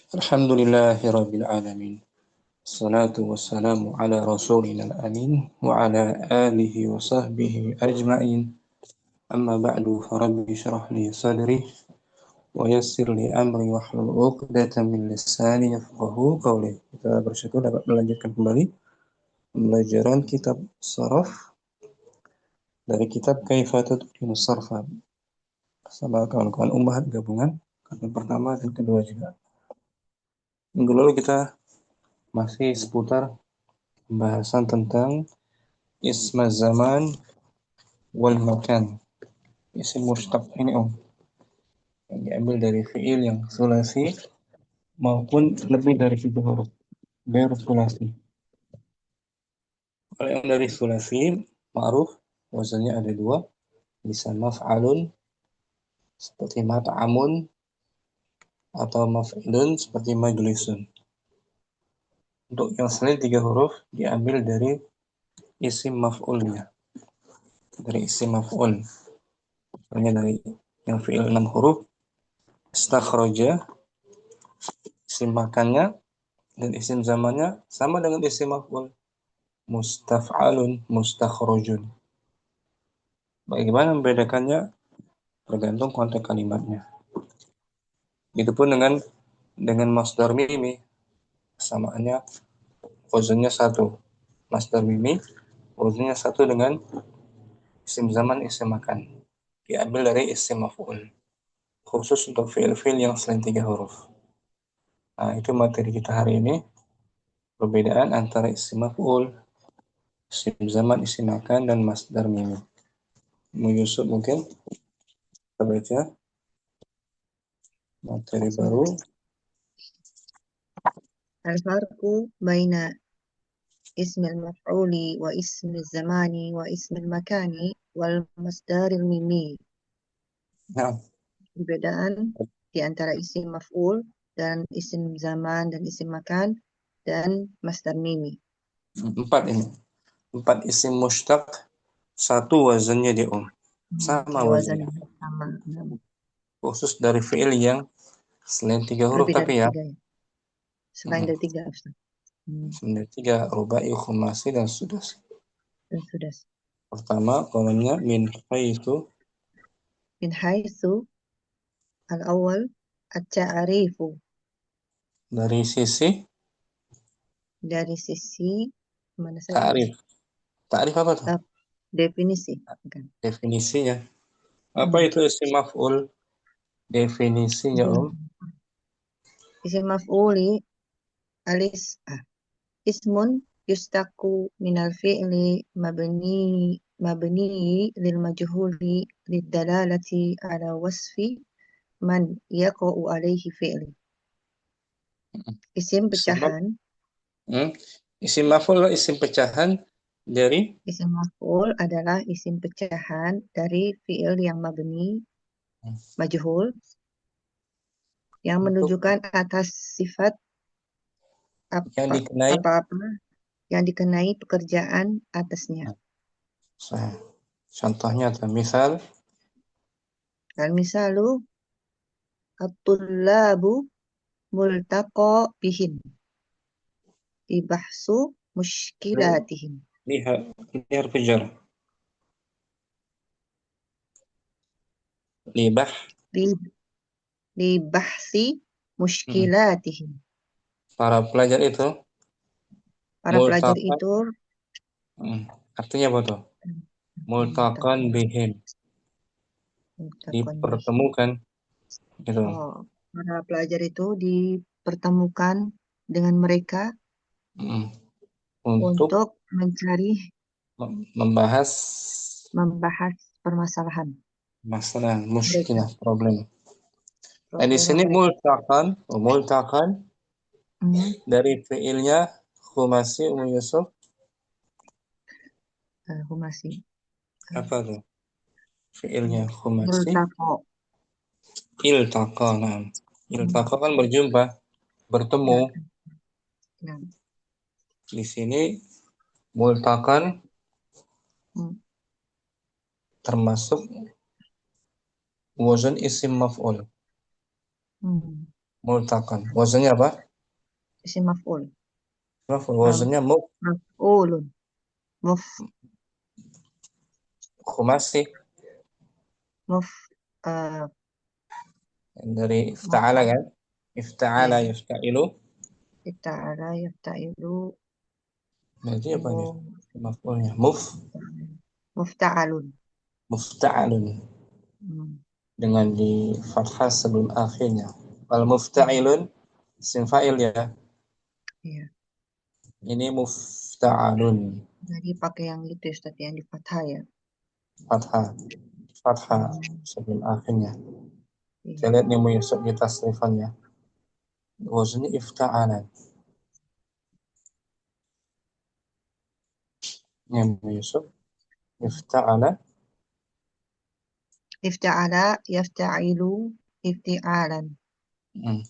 Alhamdulillahirabbil alamin. Assalatu wassalamu ala rasulina al-amin wa ala alihi wa sahbihi ajma'in. Amma ba'du, farabbi syrah li sadri wa yassir li amri wahlul 'uqdatam min lisani yafqahu qawli. Kita bersyukur dapat melanjutkan kembali pembelajaran kitab Sharaf dari kitab Kaifatul Sarfa bersama kawan-kawan Ummahat gabungan yang pertama dan kedua juga. Minggu lalu kita masih seputar pembahasan tentang isma zaman wal makan. Isim mushtaq ini yang diambil dari fiil yang sulasi maupun lebih dari 7 huruf bersulasi. Kalau yang dari sulasi ma'ruf wazannya ada 2, bisa maf'alun seperti mat'amun atau maf'ilun seperti majlisun. Untuk yang selain 3 huruf diambil dari isim maf'ulnya, dari isim maf'ul. Misalnya dari yang fiil 6 huruf istakhraja, isim makannya dan isim zamannya sama dengan isim maf'ul, mustaf'alun, mustakhrajun. Bagaimana membedakannya? Tergantung konteks kalimatnya. Itu pun dengan masdar mimi, samaannya wazannya 1. Masdar mimi wazannya 1 dengan isim zaman, isim makan. Diambil dari isim maf'ul. Khusus untuk fiil-fiil yang selain 3 huruf. Nah, itu materi kita hari ini. Perbedaan antara isim maf'ul, isim zaman, isim makan, dan masdar mimi. Yusuf mungkin kita baca materi baru. Al-farqu baina ismil maf'uli wa ismil zamani wa ismil makani wal masdaril mimi. Nah, Perbedaan di antara isim maf'ul dan isim zaman dan isim makan dan masdar mimi. 4 ini. 4 isim mushtaq, 1 wazannya di sama Ya, wazannya. wazannya sama. Khusus dari fiil yang selain 3 huruf Lebih dari tapi ya. 3 ya. Selain dari 3 Ustaz. Selain dari 3, rubai, khumasi, dan sudasi. Dan sudah. Pertama, kolomnya min haitsu. Min haitsu al-awwal at-ta'rifu. Dari sisi Dari sisi mana saja? ta'rif. Ta'rif apa tuh? Definisi. Bukan. Definisinya. Apa itu isim maf'ul? Definisinya Isim maf'uli alis ismun yustaku minal fi'li mabni lil majhuli lid dalalati ala wasfi man yaqa'u alaihi fi'li. Isim pecahan. Isim maf'ul isim pecahan dari Isim maf'ul adalah isim pecahan dari fi'il yang mabni majhul yang menunjukkan atas sifat yang dikenai. apa-apa yang dikenai pekerjaan atasnya. Contohnya atau misal Al-misalu at-tullabu multaqa bihim ibahsu muskilatihim. lihat harf jar libah Libahsi muskilatihim. para pelajar itu Para pelajar multaqan. itu Artinya apa tuh? Multaqan bihim, dipertemukan gitu. Para pelajar itu dipertemukan dengan mereka untuk mencari membahas permasalahan masalah mereka. muskilah problem. Nah, di sini multaqan dari fiilnya khumasi Yusuf. Humasi. Apa tuh? Fiilnya khumasi. Multaqa. Iltaqa, nah. Iltaqa kan berjumpa, bertemu. Ya. Di sini multaqan termasuk wazan isim maf'ul. multaqan. Wazannya apa? Isim maf'ul. Wazannya Maf'ulun. Muf, khumasi. muf, uh, Dari ifta'ala maf'ul. kan? Ifta'ala Ya, yafta'ilu. ifta'ala yafta'ilu. Berarti apa nih? mu- Maf'ulnya. Mufta'alun. Mufta'alun. Hmm. Dengan di fathah sebelum akhirnya. Wal Hmm. mufta'ilun isim fa'il ya. Iya. Ini mufta'alun. Jadi pakai yang itu Ustaz, yang di fathah ya. Fathah. Fathah Hmm. sebelum akhirnya. Kita Iya. lihat nih Mu Yusuf di tasrifannya. Wazannya ifta'alan. Ini Mu Yusuf. Ifta'ala. Ifta'ala yafta'ilu ifti'alan. Hmm.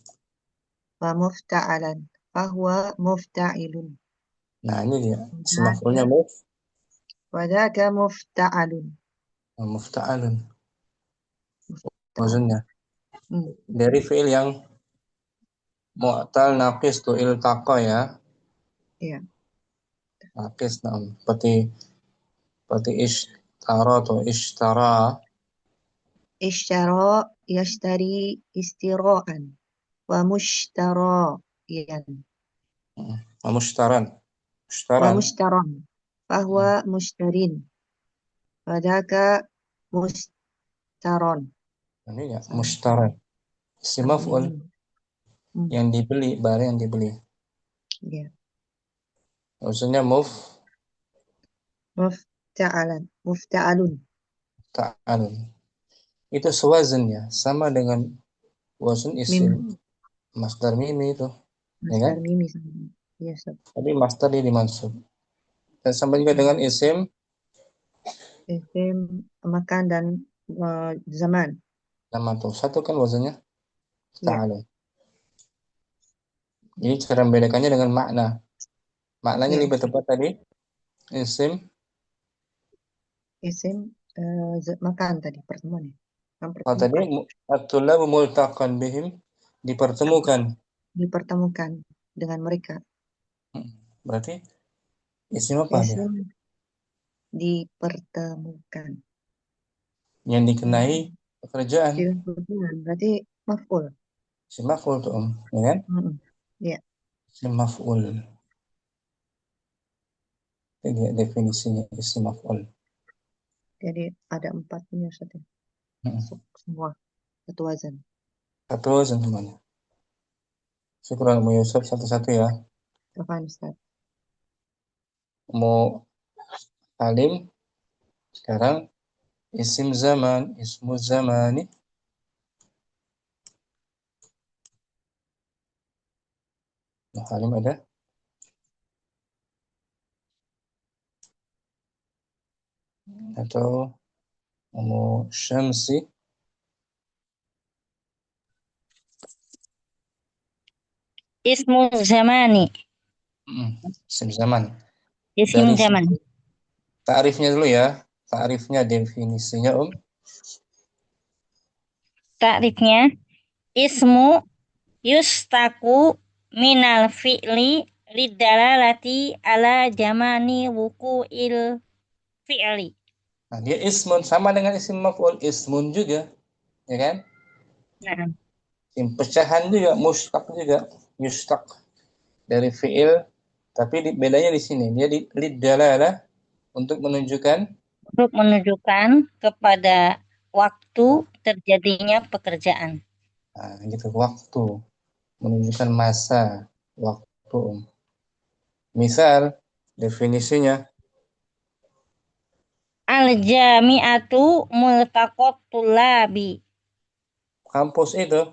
Wa mufta'alan. Fahuwa mufta'ilun. Nah ini dia. Isim Wadaka, maf'ulnya wadaka mufta'alun. mufta'alun. Mufta'al. Wazannya. Hmm. Dari fi'il yang mu'tal naqis tuh iltaqa ya. Iya. Naqis nah. Seperti ishtara atau ishtara. Ishtara yashtari istira'an. Wa mushtarayan. Mushtaran. Wa Mushtaran. mushtaran. Fahuwa mushtarin. Wadaka mushtaron. Ini ya, Sama. mushtaran. Isim Sama maf'ul ini. Hmm. yang dibeli, barang yang dibeli. Iya. Maksudnya Mufta'alan. Mufta'alun. mufta'alun. Itu sewazan ya, sama dengan wazan isim Mim. masdar mimi itu, ya kan? Masdar mimi sama. Iya, Ustaz. Tapi masdar dia dimansub. Dan sama juga dengan Hmm. isim Isim makan dan zaman. nama tuh. Satu kan wazannya Iya. mufta'alun. Jadi cara membedakannya dengan makna. Maknanya Iya, lebih Ustaz. tepat tadi isim. Isim makan tadi pertemuan ya. Kalau tadi Mempertemukan. at-tullabu multaqan bihim dipertemukan. Dipertemukan dengan mereka. Berarti isim apa dia? Isim dipertemukan. Yang dikenai Hmm. pekerjaan. Dipertemukan. Berarti maf'ul. Isim maf'ul tuh, ya kan? Hmm. Iya. Isim maf'ul. Ini definisinya isim maf'ul. Jadi ada 4 ini Ustaz ya. Masuk semua satu wazan. Satu semuanya. Syukur Mu Yusuf satu-satu ya. Apaan Ustaz? Mu Halim sekarang isim zaman, ismu zamani. Mu Halim ada atau Mu Syamsi. Ismu zamani. Isim zaman. Isim Dari zaman. sisi ta'rifnya dulu ya. Ta'rifnya definisinya Takrifnya ismu yustaku minal fi'li lidalalati ala jamani wuku'il fi'li. Nah, dia ismun sama dengan isim maf'ul, ismun juga, ya kan? Nah, Isim pecahan juga, mustaq juga, yustaq dari fi'il, tapi bedanya di sini dia di lidalalah untuk menunjukkan untuk menunjukkan kepada waktu terjadinya pekerjaan. gitu waktu, menunjukkan masa waktu. Misal definisinya Al-jami'atu multaqat tulabi. kampus itu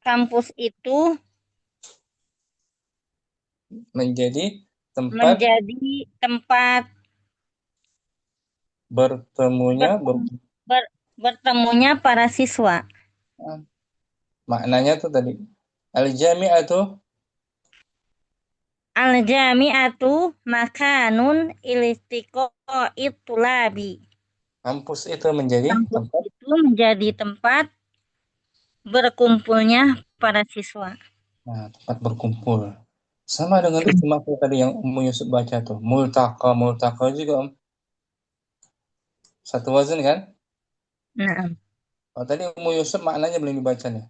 Kampus itu menjadi tempat menjadi tempat bertemunya bertemu, bertemunya para siswa. maknanya tuh tadi al-jami'atu Al-jami'atu makanun iltiqa'it tulabi. kampus itu menjadi Kampus tempat itu menjadi tempat berkumpulnya para siswa. Nah, tempat berkumpul. Sama dengan isim maf'ul tadi yang Yusuf baca tuh. Multaqa, multaqa juga Om. Satu wazan kan? Nah, Oh, tadi Yusuf maknanya belum dibaca nih.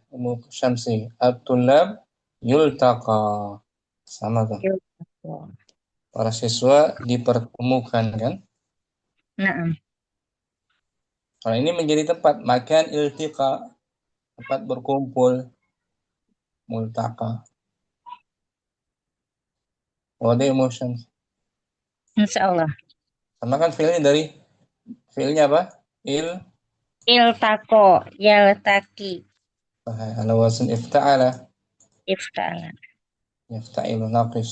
Syamsi. At-tullab yultaqa. Sama tuh. Para siswa dipertemukan kan? nah, Kalau ini menjadi tempat makan iltiqa, tempat berkumpul, multaqa. Wadi emotion. insya Allah. Sama kan fiilnya apa? Iltako, yaltaki, Ala wazn ifta'ala, iftala. yafta'ilu naqis.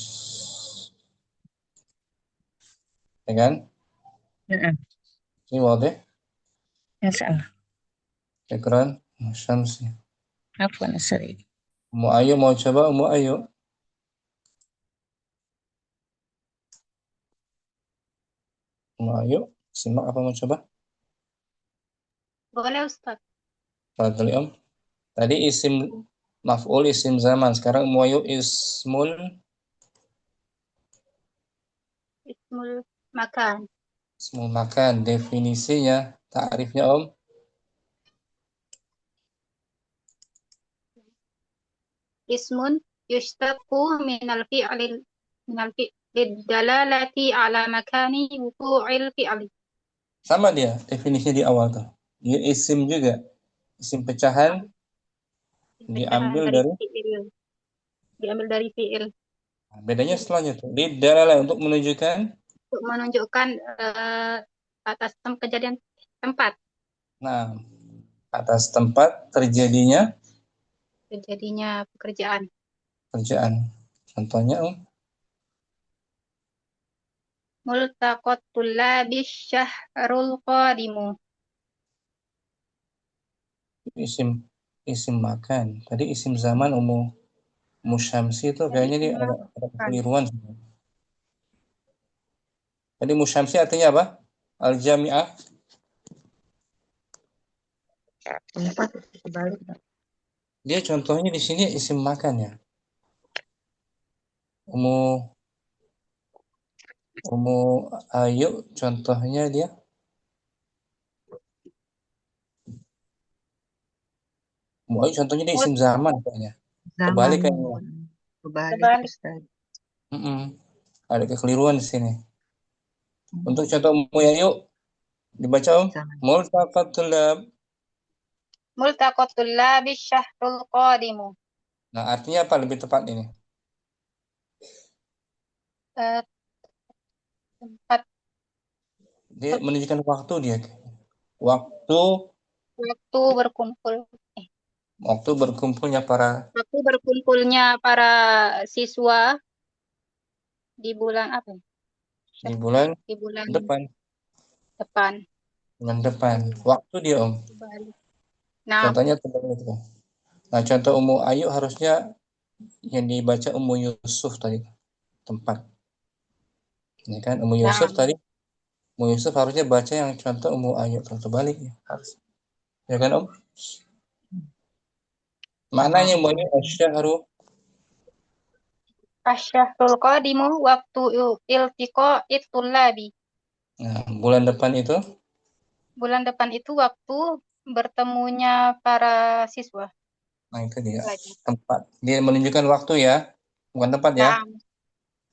Ya kan? Nah, Ini wadi. insya Allah. Syukran. Syamsi. Afwan, sorry. Ayu mau coba Ayu. Ayu, simak apa mau coba? Boleh Ustaz. Fadli Om. Tadi isim maf'ul isim zaman. Sekarang Ayu Ismul makan. ismul makan. Definisinya, ta'rifnya Om. Ismun yushtaqu minal fi'lid dalalati ala makani wuqu'il fi'li. Sama dia definisinya di awal tuh. Dia isim juga. Isim pecahan Pecahan diambil dari dari fi'il. Diambil dari fi'il. bedanya setelahnya tuh. Lidalalah untuk menunjukkan Untuk menunjukkan atas kejadian tempat. nah atas tempat terjadinya Terjadinya pekerjaan. kerjaan. Contohnya Om, Multaqat tullabis syahrul qadimu. isim isim makan. Tadi isim zaman Musyamsi itu Jadi kayaknya dia ada makan. kekeliruan. Tadi Musyamsi artinya apa? Al-Jami'ah. Tempat kebalik. Dia contohnya di sini isim makan ya. Umu Umu Ayu contohnya dia Umu Ayu contohnya dia isim zaman kayaknya. Zaman Kebalik kayaknya. kebalik Kebalik. Ustaz. Ada kekeliruan di sini. Untuk contoh Umu Ayu dibaca Om. Zaman. Multaqat tulab. Multaqat tullabis syahrul qadimu. Nah, artinya apa lebih tepat ini? Eh, tempat Dia menunjukkan waktu dia. Waktu waktu berkumpul. waktu berkumpulnya para Waktu berkumpulnya para siswa di bulan apa? di bulan Di bulan depan. depan. Bulan depan. Waktu dia Om. Kebalik. Nah, Contohnya terbalik itu. Nah, contoh Umu Ayu harusnya yang dibaca Umu Yusuf tadi. Tempat. Ini kan Umu nah, Yusuf tadi. Umu Yusuf harusnya baca yang contoh Umu Ayu. Terbalik ya. Harus. Ya kan Om? Maknanya Umu Ayu asyahru. asyahrul qadimu waktu iltiqa tullabi. Nah, bulan depan itu. Bulan depan itu waktu bertemunya para siswa. Nah, itu dia. Pelajar. Tempat. Dia menunjukkan waktu ya. Bukan tempat ya. Nah,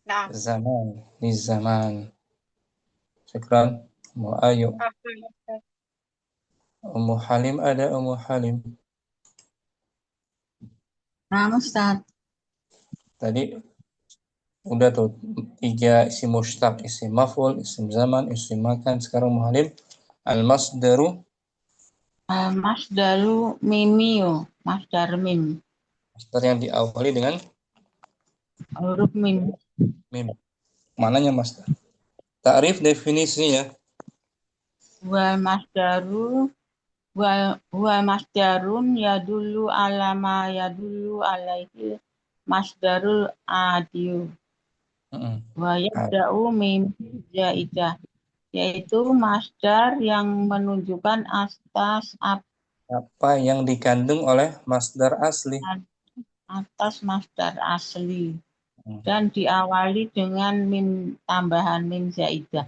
nah, Zaman. Di zaman. Syukran. Umu Ayu. apa? Umu Halim ada Umu Halim. Nah, Ustaz. Tadi udah tuh 3 isim mushtaq, isim maf'ul, isim zaman, isim makan. Sekarang Umu Halim al-masdaru Masdaru mimiu, masdar mim, masdar yang diawali dengan huruf mim. mim. Mananya masdar? Ta'rif definisinya. Wal masdaru wal masdarun yadullu ala ma yadullu alaihi masdarul adiyu. Wa yabda'u mim jaidah, yaitu masdar yang menunjukkan atas Apa yang dikandung oleh masdar asli? atas masdar asli dan diawali dengan mim tambahan mim zaidah.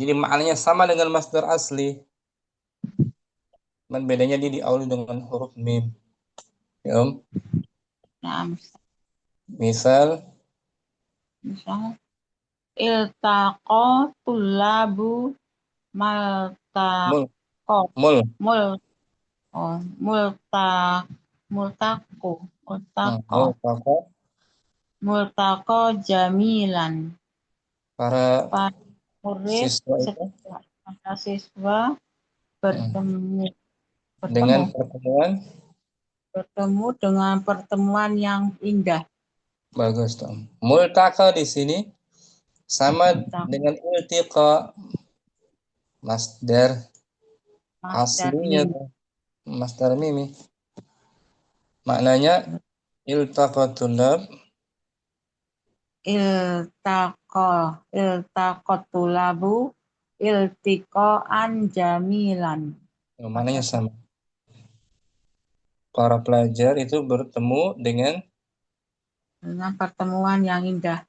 Jadi maknanya sama dengan masdar asli. Dan bedanya dia diawali dengan huruf mim. Ya, Om. Nah, Misal, misal iltaqa tulabu maltaqo mul, mul, mul oh, multa multaqo multaqo multaqo, multaqo jamilan. para Para murid siswa itu para siswa bertemu dengan bertemu pertemuan dengan pertemuan yang indah. bagus, Tom. Multaqa di sini sama dengan iltiqa, masdar Masdar aslinya mim tuh, masdar mimi. Maknanya iltaqa tulab iltaqotulabu iltiqoan jamilan. maknanya sama. Para pelajar itu bertemu dengan pertemuan yang indah.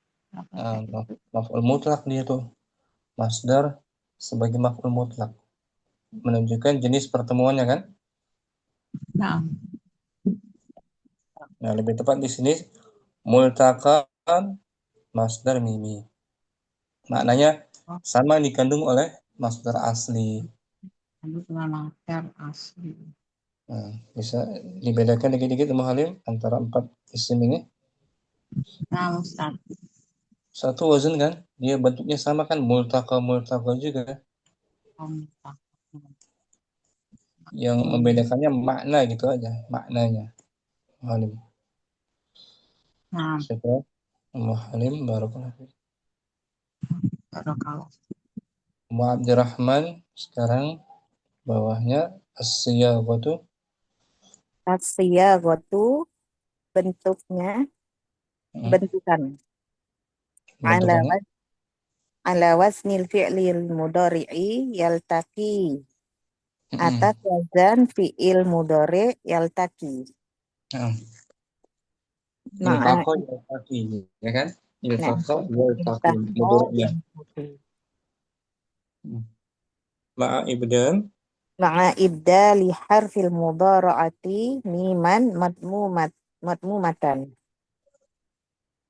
maf'ul mutlak dia tuh. Masdar sebagai maf'ul mutlak. Menunjukkan jenis pertemuannya kan? Nah, Nah, lebih tepat di sini multaqan masdar mimi. Maknanya sama dikandung oleh masdar asli. dengan masdar asli. Nah, bisa dibedakan dikit-dikit Halim antara 4 isim ini. Nah, Ustaz. Satu wazan kan? Dia bentuknya sama kan? Multaqa juga. Yang membedakannya makna gitu aja, maknanya. Halim. Nah, Syukur. Halim barakallahu. barakallah. Abdurrahman sekarang bawahnya as-siyaghatu. As-siyaghatu bentuknya bentukan. Ala Bentukannya ala wasnil fi'lil mudhari'i yaltaqi. Atas wazan fi'il mudhari yaltaqi. iltaqa yaltaqi, ya kan? Iltaqa yaltaqi mudhari'nya. Ma'a ibdal Ma'a ibdali harfil mudhara'ati miman matmumatan.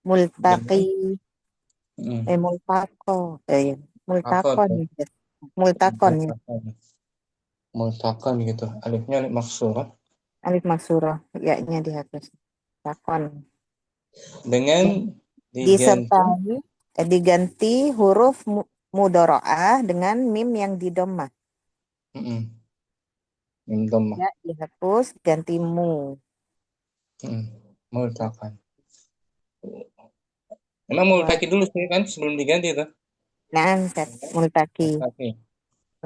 Multaqi multaqo multaqon multaqon multaqan gitu. Alifnya alif maksurah alif maksurah ya-nya dihapus. Takon. dengan diganti huruf mudhara'ah dengan mim yang didomah. mim dhammah. Ya dihapus ganti mu. Multaqan. Emang multaqi dulu sih kan sebelum diganti itu. Nah, multaqi.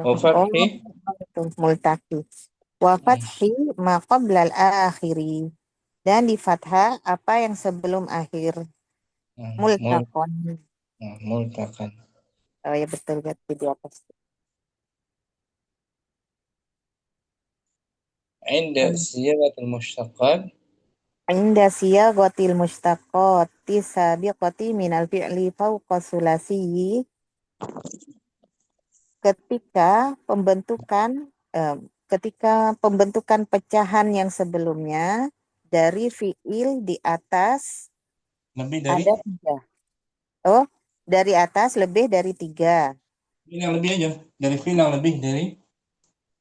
Oh, fathi. Itu multaqi. Wa fathi ma qabla al-akhiri. Dan di fathah apa yang sebelum akhir. Multaqon. Multaqan. Oh ya betul di atas. Inda siyaghatil musyaqqat. Inda siyaghatil mushtaqati sabiqati minal fi'li fawqa sulasiyi. Ketika pembentukan pecahan yang sebelumnya dari fi'il di atas Lebih dari ada 3. Oh, dari atas lebih dari 3. fi'il yang lebih aja. Dari fi'il yang lebih dari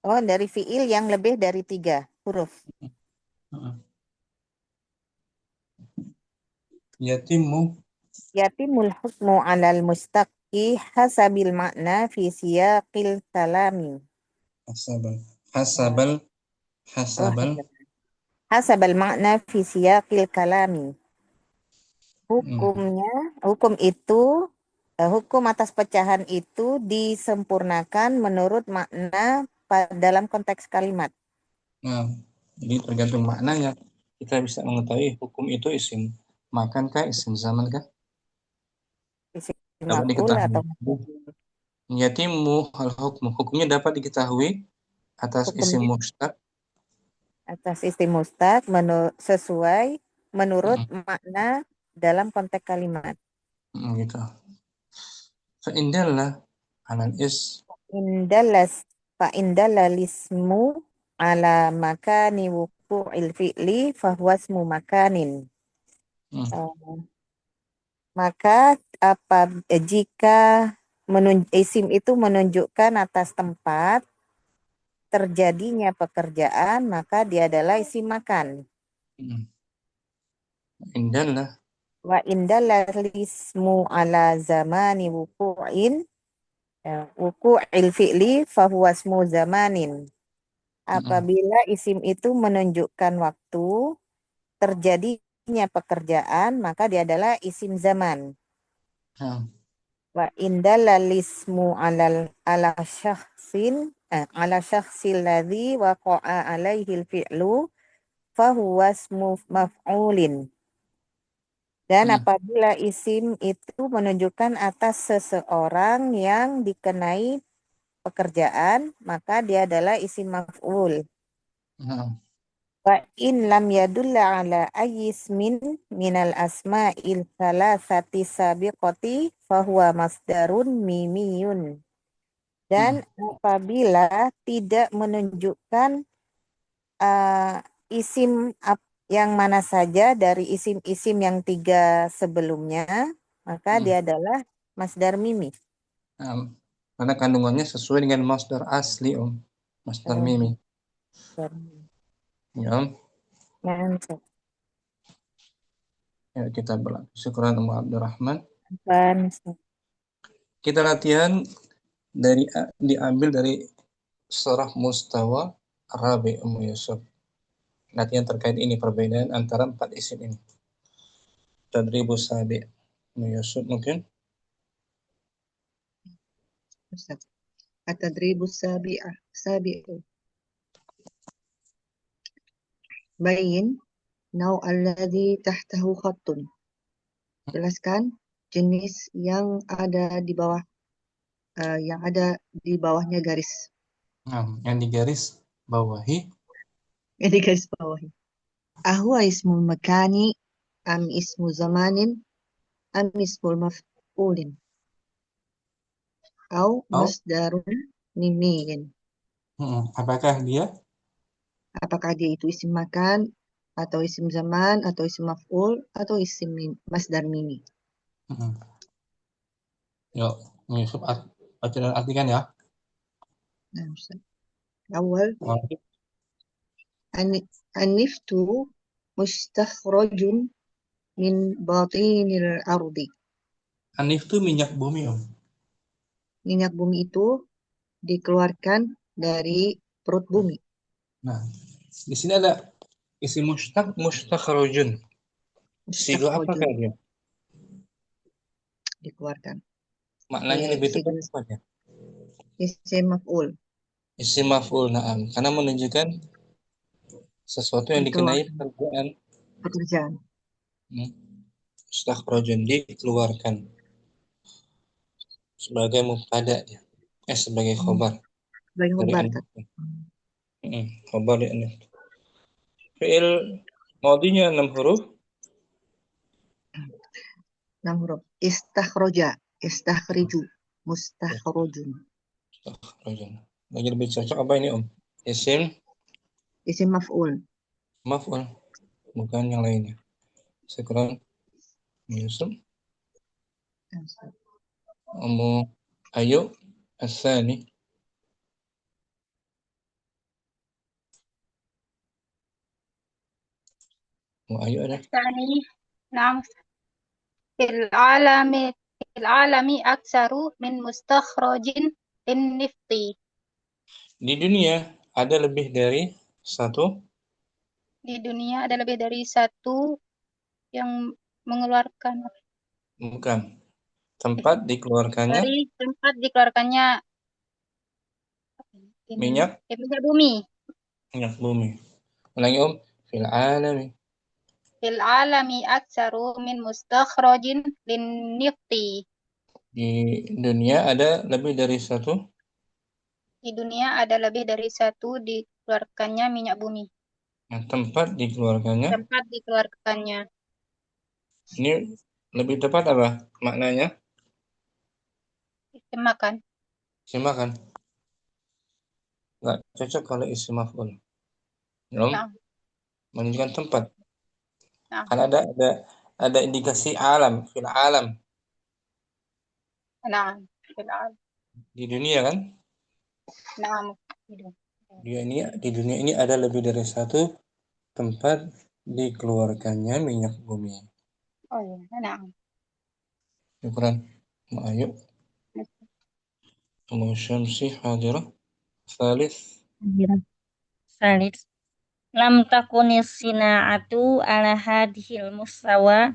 Oh, dari fi'il yang lebih dari 3 huruf. Yatimul hukmu 'alal mustaqi hasabil makna fi siyaqil kalami. Hasabal makna fi siyaqil kalami. Hukum atas pecahan itu disempurnakan menurut makna dalam konteks kalimat. Nah, jadi tergantung maknanya. Kita bisa mengetahui hukum itu isim makan kah, isim zaman kah? Isim Dapat maf'ul atau diketahui. Yatimu al-hukmu. Hukumnya dapat diketahui atas isim mustaq atas isim mustaq sesuai menurut makna dalam konteks kalimat. Gitu. Fa'indallah alal is. Fa'indalla lismu ala makani wuku'il fi'li fahuwa ismu makanin. Maka jika isim itu menunjukkan atas tempat terjadinya pekerjaan, maka dia adalah isim makan. Indallah. Wa indalla lismu ala zamani wuku'il fi'li fahuwa ismu zamanin. Apabila isim itu menunjukkan waktu terjadinya pekerjaan, maka dia adalah isim zaman. Wa indalla lismu ala syakhsin ala syakhsil ladzi waqa'a alaihi al-fi'lu fahuwa ismu maf'ulin. Dan apabila isim itu menunjukkan atas seseorang yang dikenai pekerjaan, maka dia adalah isim maf'ul. Wa in lam yadulla ala ayyismin minal asma'il salasati sabiqati fahuwa masdarun mimiyun. Dan apabila tidak menunjukkan isim yang mana saja dari isim-isim yang 3 sebelumnya, maka dia adalah masdar mimi. Karena kandungannya sesuai dengan masdar asli, masdar mimi. Ya. Ya, kita berlatih. Syukran Abdurrahman. Kita latihan diambil dari surah Mustawa Rabi Yusuf. Latihan terkait ini, perbedaan antara 4 isim ini. Tadribus Sabi Yusuf mungkin. At-tadribus sabi'u. Bayin naw alladhi tahtahu khattun. Jelaskan jenis yang ada di bawah bawahnya garis. Yang digaris bawahi. Yang digaris bawahi. Ahwa ismul makani am ismu zamanin am ismul maf'ulin. Au masdarun mimiyin. Apakah dia itu isim makan atau isim zaman atau isim maf'ul atau isim masdar mimi. Yuk, Yusuf artikan ya. Awal An-niftu mustakhrajun min batinil ardi. Anif itu minyak bumi, Minyak bumi itu dikeluarkan dari perut bumi. Nah, di sini ada isim mustakhrajun. Sigo apa kayaknya? Dikeluarkan. Maknanya lebih tepat apa ya? Isim maf'ul. Isim maf'ul, na'am. Karena menunjukkan sesuatu yang dikenai pekerjaan. Mustakhrajun, dikeluarkan. Sebagai mubtada ya. Sebagai khobar. Sebagai khobar. Khobar ya. Fi'il madinya 6 huruf. 6 huruf. Istakhraja, istakhriju, mustakhrajun. Lagi lebih cocok apa ini, Isim maf'ul. Maf'ul, bukan yang lainnya. Sekarang Yusuf. Ayo Asani. Ayo ada. Asani. Naam. Fil alami aksaru min mustakhrajin nifti. Di dunia ada lebih dari satu. Di dunia ada lebih dari satu yang mengeluarkan. Bukan. Tempat dikeluarkannya. Dari tempat dikeluarkannya minyak bumi. Minyak bumi. Ulangi, Fil alami. Fil alami aksaru min mustakhrajin nifti. Di dunia ada lebih dari satu. Di dunia ada lebih dari satu dikeluarkannya minyak bumi. Nah, tempat dikeluarkannya. Tempat dikeluarkannya. Ini lebih tepat apa maknanya? Isim makan. Isim makan. Nggak cocok kalau isim maf'ul. Belum Nah, menunjukkan tempat. nah, Kan ada indikasi alam, fil alam nah, nah, di dunia kan? nah, gitu. Di dunia ini ada lebih dari satu tempat dikeluarkannya minyak bumi. Oh iya, nah. Syukran. Ayo. Syamsi hadirah. Salis. Salis. Lam takunis sina'atu ala hadhil mustawa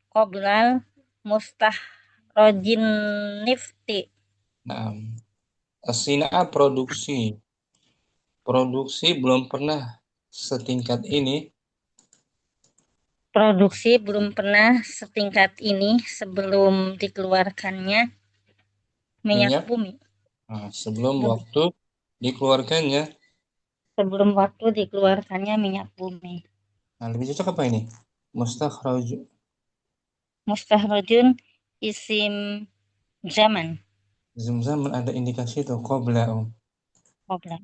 qoblal mustahrojin nifti. Nah, as-sina'ah produksi. Produksi belum pernah setingkat ini Produksi belum pernah setingkat ini sebelum dikeluarkannya minyak minyak. bumi. Nah, sebelum waktu dikeluarkannya. Sebelum waktu dikeluarkannya minyak bumi. Nah, lebih cocok apa ini? Mustakhraj. Mustahrojun isim zaman. Zaman ada indikasi itu qabla. Qobla.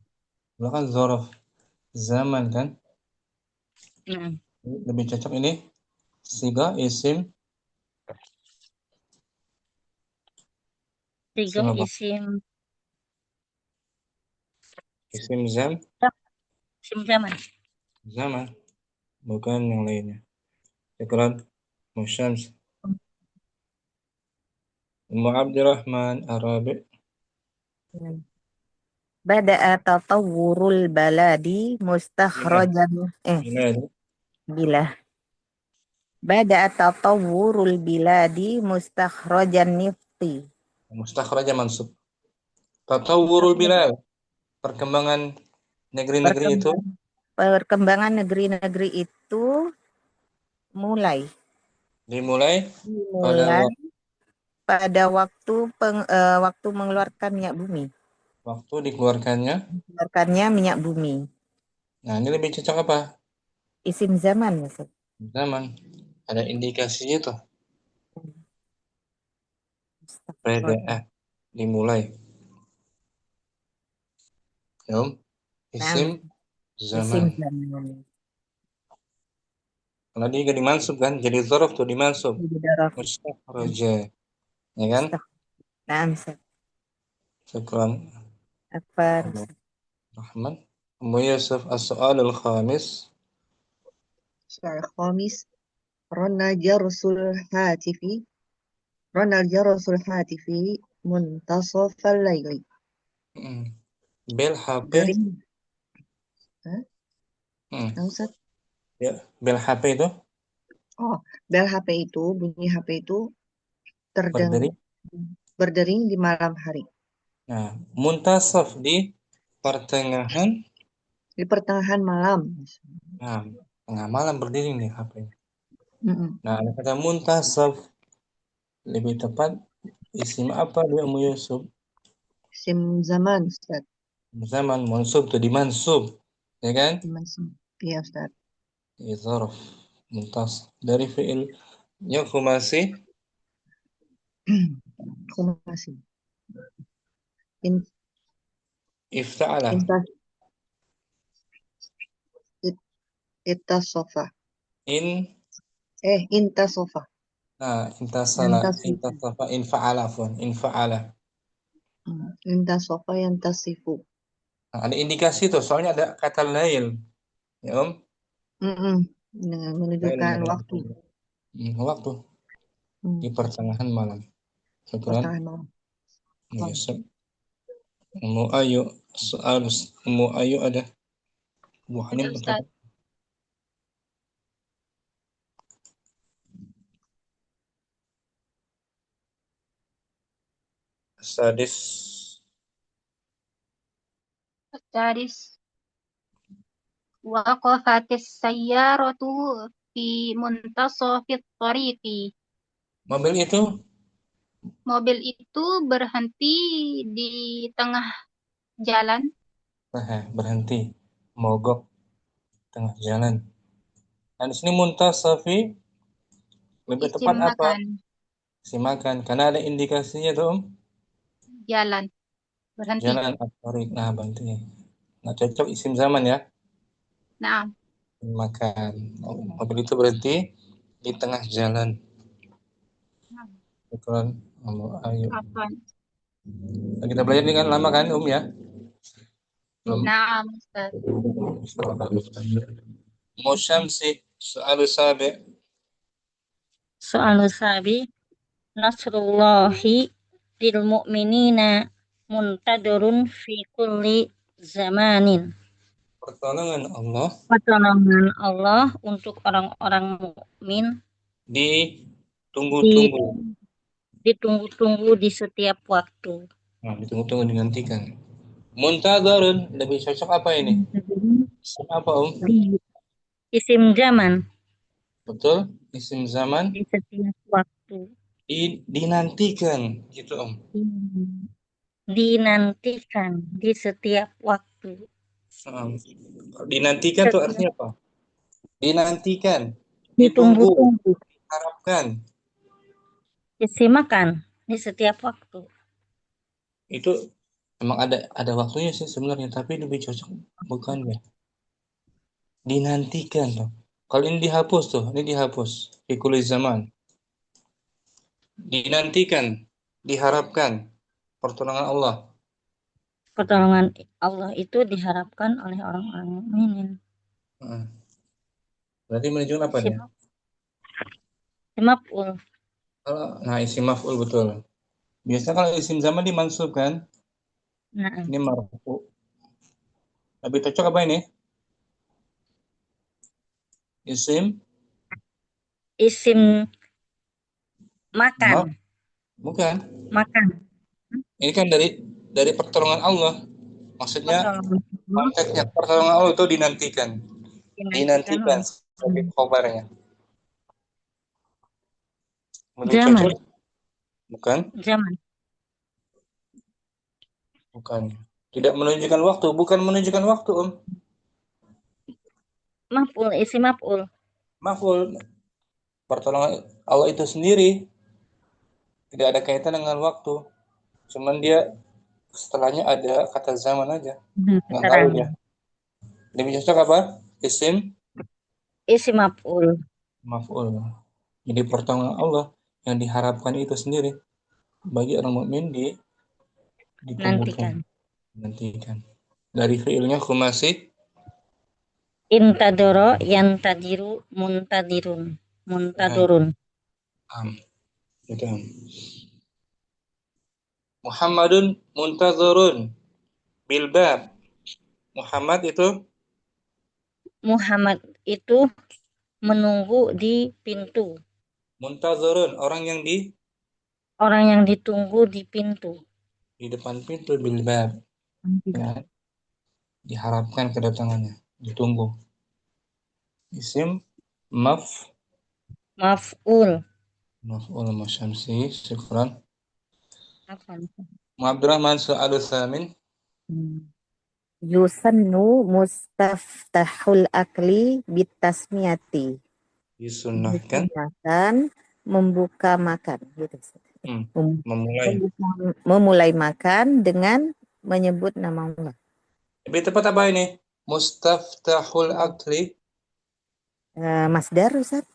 Kan zorof zaman kan? Nah, Lebih cocok ini siga isim tiga apa? isim Isim zaman. zaman bukan yang lainnya. Syukran. Musyams. Ummu Abdurrahman Arabi. Bada'a tatawwurul baladi Bila. mustakhrajan Bila. bila. Bada'a tatawwurul biladi mustakhrajan nifti. Mustakhraja mansub. Tatawwurul bilal. Perkembangan negeri-negeri itu Perkembangan negeri-negeri itu dimulai dimulai pada pada waktu mengeluarkan minyak bumi. waktu dikeluarkannya. Mengeluarkannya minyak bumi. Nah, ini lebih cocok apa? Isim zaman maksud. Zaman. Ada indikasinya tuh. Pada dimulai. Yum. Isim Isim zaman. zaman. Kalau dia gak dimansub kan, jadi zorof tuh dimansub. Jadi daraf. Mustakhraja. Ya kan? Naam. Syukran. Apa? Rahman. Ummu Yusuf as-soal al-khamis. Soal khamis. Ronna jarusul hatifi. Ronna jarusul hatifi muntasofal laili. Bel HP. Dering. Hah? Hmm. Ustaz? Ya, bel HP itu Oh, bel HP itu, bunyi HP itu berdering. berdering di malam hari. Nah, muntasaf di pertengahan. Di pertengahan malam. Nah, tengah malam berdiri nih HP. Mm-mm. Nah, ada kata muntasaf. Lebih tepat isim apa dia Ummu Yusuf? Isim zaman, Ustaz. Zaman mansub tuh dimansub. Ya kan? Iya, Ustaz. Ya, zarf. Muntasaf. Dari fi'il yang khumasi. Kumasi. In, Ifta'ala. intas, it, Itasofa. Intasofa. Nah, intasala. Yantasifu. Intasafa. Infa'ala. Infa'ala. Intasofa yantasifu. Nah, ada indikasi tuh. Soalnya ada kata lail. Ya, Om? Mm-mm. Dengan menunjukkan waktu. Waktu. Di pertengahan malam. Syukran. Pertengahan malam. Yusuf. Ummu Ayu. Soal Ummu Ayu ada. Bu Hanim Ada atau Ustaz. Sadis. Sadis. Waqafatis sayyaratu fi muntasofit tariqi. Mobil itu Mobil itu berhenti di tengah jalan. berhenti. Mogok. tengah jalan. Nah, di sini muntasafi lebih Isim tepat apa? makan. Isim makan. Karena ada indikasinya tuh, Om. Jalan. Berhenti. Jalan at-tariq. Nah, berhenti. Nah, cocok isim zaman ya. Nah, Makan. Oh, mobil itu berhenti di tengah jalan. Betul. Ayo. apa? Nah, kita belajar dengan lama kan, ya? Belum. Nah, Ustaz. Musyamsi soal sabi. Soal sabi nasrullahi lil mu'minina muntadurun fi kulli zamanin. Pertolongan Allah Pertolongan Allah untuk orang-orang mukmin ditunggu-tunggu. ditunggu-tunggu di setiap waktu. Nah, ditunggu-tunggu dinantikan. Muntadharun lebih cocok apa ini? Isim apa, Om? Di isim zaman Betul, isim zaman di setiap waktu. dinantikan gitu, Om. Dinantikan di setiap waktu. Dinantikan tuh artinya apa? Dinantikan, ditunggu, Ditunggu-tunggu. diharapkan. Disimakan di setiap waktu. Itu emang ada waktunya sih sebenarnya, tapi lebih cocok bukan ya? Dinantikan tuh. Kalau ini dihapus tuh, ini dihapus. Fi kulli zaman. Dinantikan, diharapkan pertolongan Allah. Pertolongan Allah itu diharapkan oleh orang-orang mukminin. Heeh. Berarti menunjukkan apa nih? Maf'ul. Nah, isim maf'ul betul. Biasanya kalau isim zaman dimansub kan? Nah, Ini marfu. Lebih cocok apa ini? Isim isim makan. bukan. Makan. Ini kan dari pertolongan Allah. Maksudnya Pertolongan Allah konteksnya pertolongan Allah itu dinantikan. dinantikan Dinantikan oleh sebagai khobarnya. Lebih zaman. cocok? Bukan. Zaman. Bukan. Tidak menunjukkan waktu. Bukan menunjukkan waktu, Om. Maf'ul, isim maf'ul. Maf'ul. Pertolongan Allah itu sendiri tidak ada kaitan dengan waktu. Cuman dia setelahnya ada kata zaman aja. Nggak tahu Keterangan. dia. Lebih cocok apa? Isim Isim maf'ul. maf'ul. Jadi pertolongan Allah yang diharapkan itu sendiri bagi orang mukmin ditunggu-tunggu, nantikan. Dari fiilnya khumasi Intadoro yantadiru muntadirun. Muntadurun. gitu. Muhammadun muntazarun bil bab. Muhammad itu Muhammad itu menunggu di pintu. muntazarun orang yang Orang yang ditunggu di pintu. di depan pintu bil bab. Ya, diharapkan kedatangannya, ditunggu. Isim Maf'ul. maf'ul masyamsi. Syukran. Apa? Abdurrahman soal samin. Yusannu mustaftahul akli bitasmiyati. Disunahkan Disunahkan membuka makan gitu. memulai makan dengan menyebut nama Allah. lebih tepat apa ini? Mustaftahul akli Masdar Ustaz?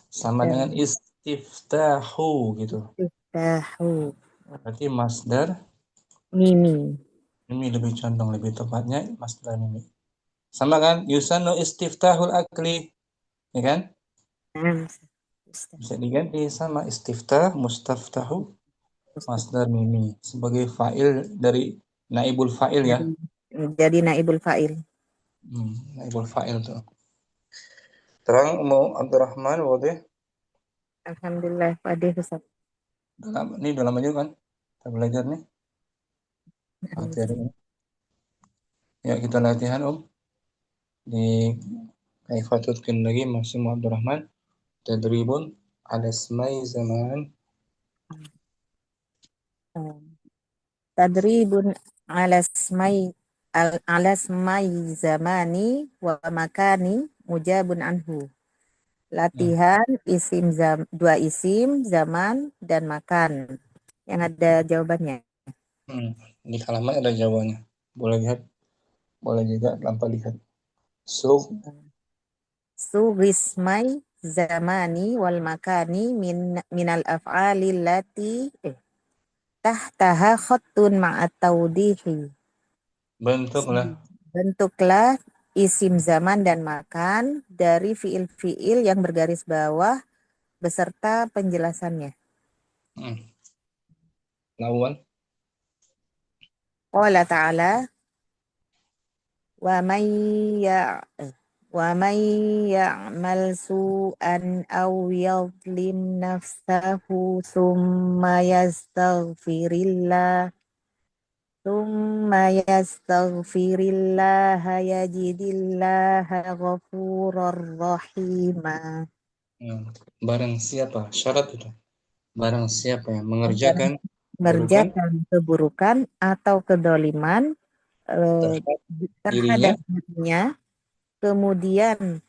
Sama dengan istiftahu gitu. Istiftahu. Berarti masdar Mimi. ini lebih condong, lebih tepatnya masdar mimi. Sama kan? Yusanu istiftahul akli. Ya kan? Bisa diganti sama istiftah, mustaftahu, masdar mimi sebagai fa'il dari naibul fa'il ya. Jadi naibul fa'il. Naibul fa'il tuh. Terang mau Abdurrahman wadih. Alhamdulillah Pak Ustaz. Ini udah lama juga kan kita belajar nih materi ini. Ya kita latihan Om di Kaifatutkin lagi masih Abdurrahman tadribun ala ismai zaman. Tadribun ala ismai ala smai zamani wa makani mujabun anhu. Latihan dua isim, zaman, dan makan. Yang ada jawabannya. Di halaman ada jawabannya. Boleh lihat, boleh juga tanpa lihat. So, Sugismai zamani wal makani minal af'ali lati tahtaha khattun ma'at tawdihi. Bentuklah isim zaman dan makan dari fiil-fiil yang bergaris bawah beserta penjelasannya. Lawan. Qala ta'ala wa man ya'mal su'an aw yadhlim nafsahu thumma yastaghfirillaha yajidillaha ghafurur rahima. Barang siapa, syarat itu. Barang siapa yang mengerjakan keburukan atau kedoliman terhadap dirinya, kemudian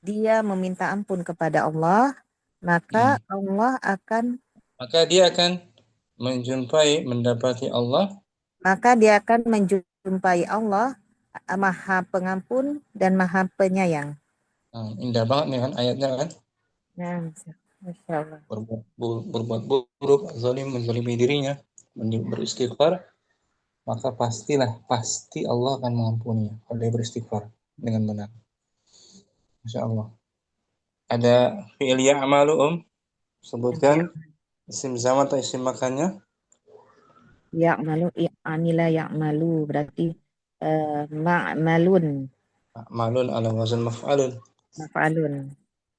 dia meminta ampun kepada Allah, maka dia akan mendapati Allah. Maka dia akan menjumpai Allah, Maha Pengampun dan Maha Penyayang. Indah banget nih kan ayatnya kan. Nah, Masya Allah. Berbuat buruk, zalim, menzalimi dirinya, beristighfar, maka pasti Allah akan mengampuni kalau dia beristighfar dengan benar. Masya Allah. Ada fi'il ya'malu sebutkan isim zaman atau isim makannya. Ya'malu, amila ya'malu, berarti ma'malun. Ma'malun ala wazan maf'alun. Maf'alun.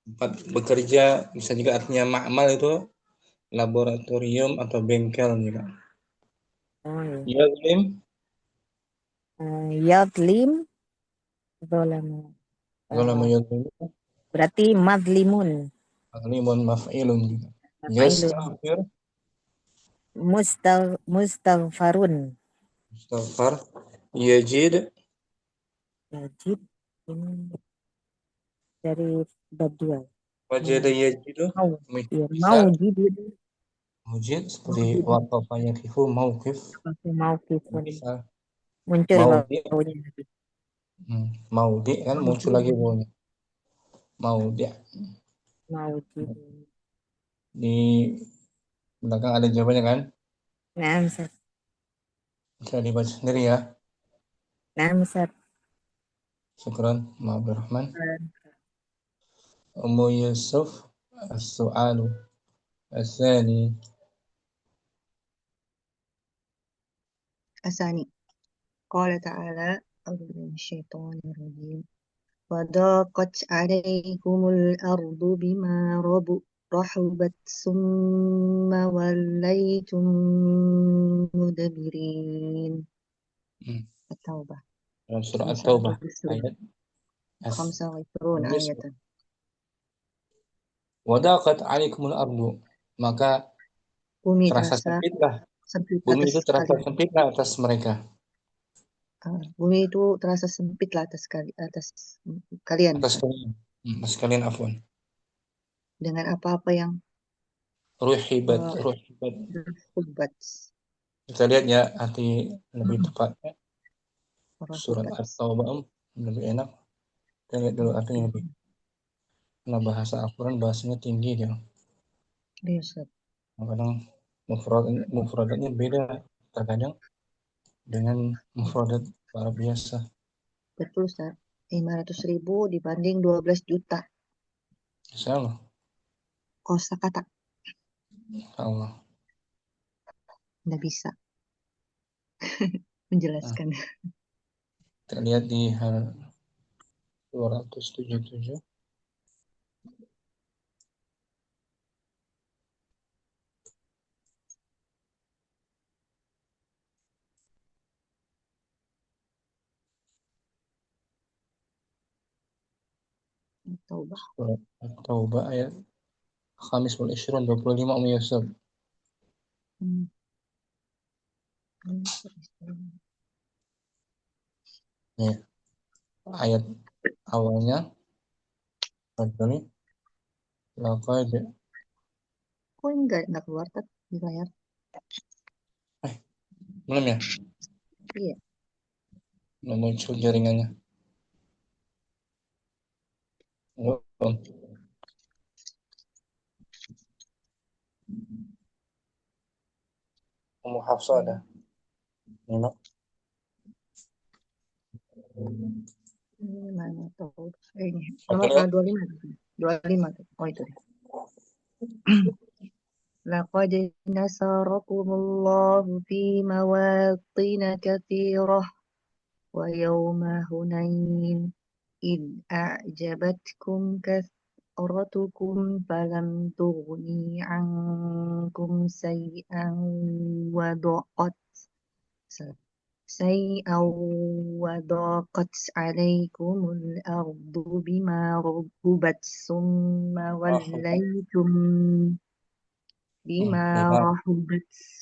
Tempat bekerja, bisa juga artinya ma'mal itu laboratorium atau bengkel juga. Yadlim. Yadlim. Zolamu. Berarti madlimun. Madlimun maf'ilun juga. Yastaghfir. Mustaghfarun. Mustaghfar. Yajid dari bab 2. Wajada yajidu. Mujid seperti waqafa yaqifu mauqif. Bisa. Muncul baunya. Maudi kan muncul lagi baunya. Maudi. Di belakang ada jawabannya kan? Nah, Ustaz. Bisa dibaca sendiri ya. Nah, Ustaz. Syukran, Ma'abur Rahman. Ummu Yusuf as-su'alu as-sani. Asani. Qala ta'ala, a'udzu minasyaitonir rajim. Wa daqat 'alaihimul ardu bima rahubat summa wallaytum mudbirin. At-Taubah. Dalam surah At-Taubah ayat 25 ayatan. Wa daqat 'alaikumul ardu, maka Bumi terasa sempitlah. Bumi itu terasa sempitlah atas mereka. Bumi itu terasa sempitlah atas kalian. Atas kalian afwan. Dengan apa-apa yang Ruhibat. Kita lihat ya arti lebih tepatnya. Surat At-Taubah lebih enak. Kita lihat dulu artinya lebih. Nah, bahasa Al-Quran bahasanya tinggi dia. Biasa. Kadang mufradatnya beda terkadang dengan mufradat para biasa. Betul, Ustaz. 500.000 dibanding 12 juta. Insyaallah. Kosakata. Allah. Nggak bisa menjelaskan. Kita lihat di hal 277. Taubah ayat Khamis wal Ishrun 25 Yusuf. Nih, ayat awalnya ini laqad Kok nggak keluar Tat, di layar? belum ya? Iya. Belum muncul jaringannya. Belum. Ummu Hafsah ada. Nino. Ini mana tahu. Ini Oke, nomor Nino. 25. Oh itu. لقد نصركم الله في مواطن كثيرة ويوم هنين إذ أعجبتكم كثرتكم فلم تغني عنكم وضاقت عليكم الأرض بما رحبت Bima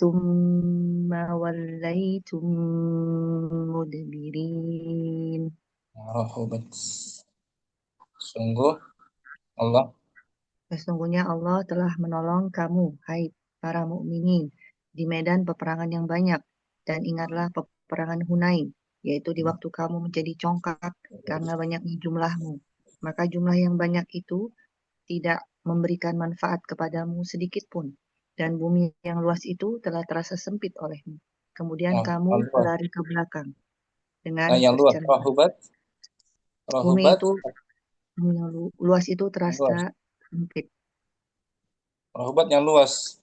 ثم وليتم مدبرين. rahubat. Sungguh Allah Sesungguhnya Allah telah menolong kamu, hai para mukminin, di medan peperangan yang banyak. Dan ingatlah peperangan Hunain, yaitu di waktu kamu menjadi congkak karena banyaknya jumlahmu. Maka jumlah yang banyak itu tidak memberikan manfaat kepadamu sedikit pun. Dan bumi yang luas itu telah terasa sempit olehmu. Kemudian kamu yang luas. berlari ke belakang dengan Yang luas secara bumi rahubat itu yang luas itu terasa luas. sempit. Rahubat yang luas.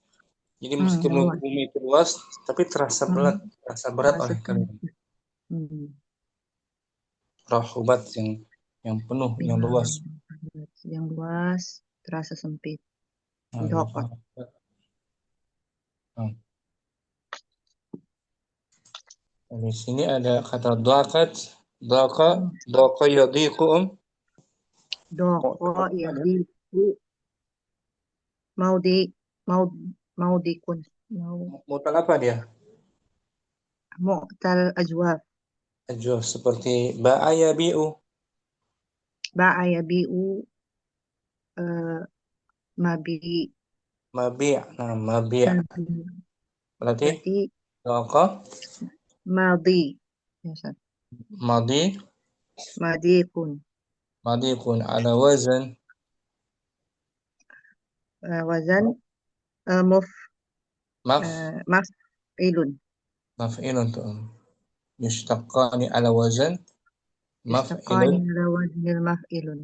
Jadi Yang meskipun luas. bumi itu luas, tapi terasa berat Terasa oleh kalian. sempit. Rahubat yang penuh, yang luas. Yang luas terasa sempit. Dapat. Di sini ada kata daqat, daqa yadiqum. Doko yadiku mau dikun Mutal apa dia? mu'tal ajwaf Ajwaf seperti ba'aya bi'u. ba'aya bi'u mabi Mabi'. Nah, mabi'. Berarti daqa madi ya Ustaz. madi madiqun ala wazan wazan maf'ilun yushtaqani ala wazan yustaqani maf'ilun. ala waznil maf'ilun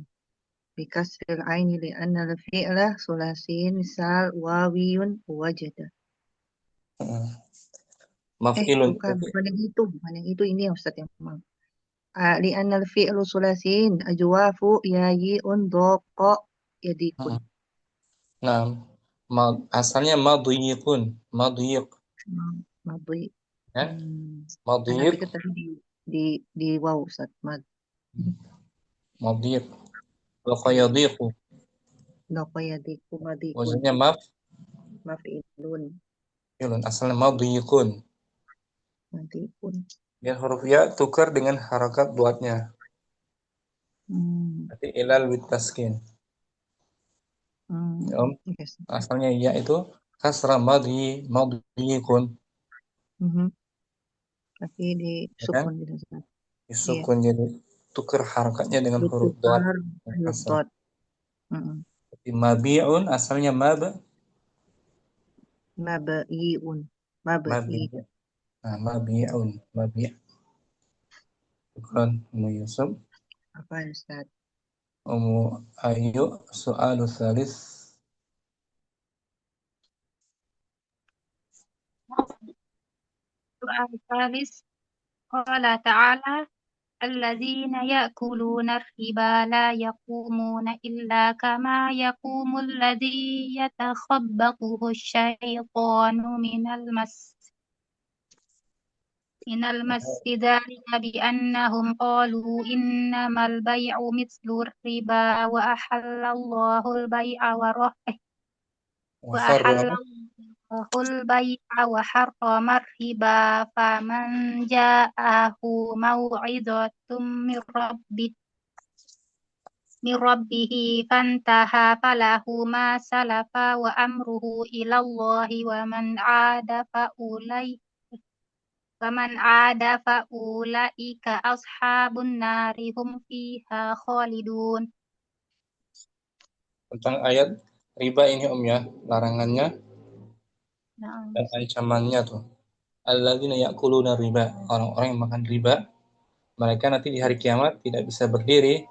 bikasril aini li'anna al-fi'la sulasin misal wawiyun wajada. Maf'ilun bukan yang itu ini ya Ustaz yang memang li'anna al-fi'lu sulasin ajwafu yayi'un dhaqa yadikun. Nah, asalnya madhiyiqun, madhiyiq. Madhi. Ya? Tapi Madhiyiq, kan tadi di waw Ustaz. madhiyiq. Wa yadiqu. Dhaqa yadiku madikun. Wazannya Maf'ilun. asalnya madhiyiqun. Madikun. Dan huruf ya tukar dengan harakat buatnya. Berarti ilal wit taskin. Yes. Asalnya ya itu kasra madhiyiqun. Tapi di sukun gitu Ustaz. Disukun jadi tukar harakatnya dengan huruf dot. Dot. Mabi'un asalnya Mabi'un. Nah, mabi'un, mabi'. Bukan Umu Yusuf. Apa Ustaz? Umu Ayu, soal salis. Soal salis. Qala ta'ala الذين يأكلون الربا لا يقومون إلا كما يقوم الذي يتخبطه الشيطان من المس ذلك بأنهم قالوا إنما البيع مثل الربا وأحل الله البيع وحرم البيع وحرم الربا فمن جاءه موعظة من ربه فانتهى فله ما سلف وأمره إلى الله ومن عاد فأولئك أصحاب النار هم فيها خالدون. Tentang ayat riba ini ya, larangannya Nah, dan ancamannya tuh. Alladzina ya'kuluna riba, orang-orang yang makan riba, mereka nanti di hari kiamat tidak bisa berdiri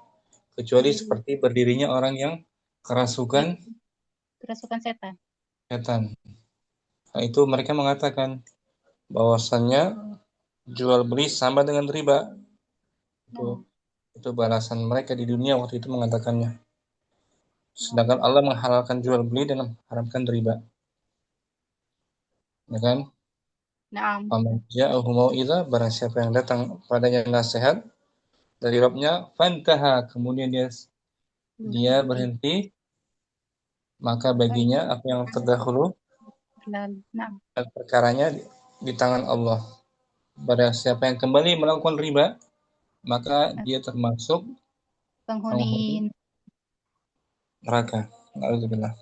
kecuali seperti berdirinya orang yang kerasukan setan. setan. Nah, itu mereka mengatakan bahwasannya jual beli sama dengan riba. Itu balasan mereka di dunia waktu itu mengatakannya. Sedangkan Allah menghalalkan jual beli dan mengharamkan riba. Ya kan? Naam. Faman ja'ahu mau'izah, barang siapa yang datang padanya nasihat dari Rabbnya, fantaha, kemudian dia berhenti, maka baginya apa yang terdahulu Naam. dan perkaranya di tangan Allah. Barang siapa yang kembali melakukan riba, maka dia termasuk Penghuni neraka. Alhamdulillah.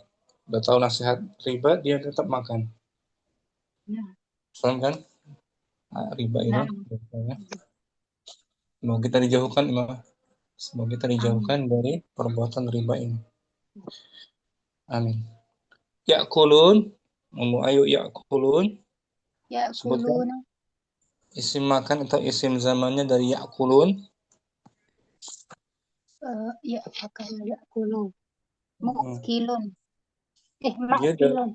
Udah tahu nasihat riba, dia tetap makan. Paham kan? Nah, riba itu. Semoga kita dijauhkan, semoga kita dijauhkan dari perbuatan riba ini. Amin. Ya'kulun, ayo ya'kulun. Sebutkan isim makan atau isim zamannya dari ya'kulun. Ya'kulun. Mukilun. Dia Makilun.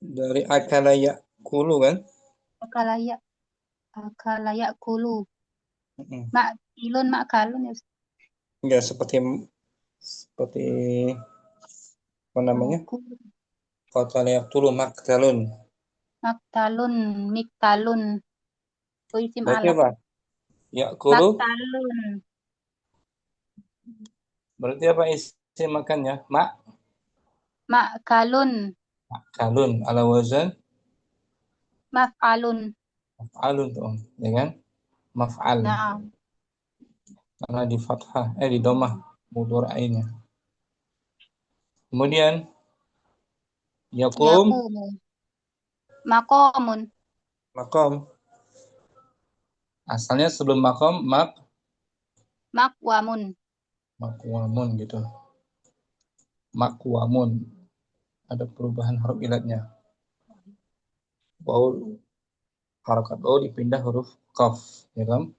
dari akala ya'kulu kan? Akala ya'kulu. Makilun, makalun ya. Enggak, seperti apa namanya? Qatala yaqtulu maktalun. Miktalun. Itu isim Berarti alat. apa? Ya'kulu. Maktalun. Berarti apa isim makannya? Makalun. Makalun ala wazan Maf'alun. maf'alun tuh, ya kan? Maf'al. Nah. Karena di fathah, di dhammah mudhari ainnya. Kemudian yakum Maqamun. maqam. Asalnya sebelum maqam maqwamun gitu. Maqwamun. Ada perubahan huruf ilatnya. Waw, harakat waw dipindah huruf qaf, ya kan?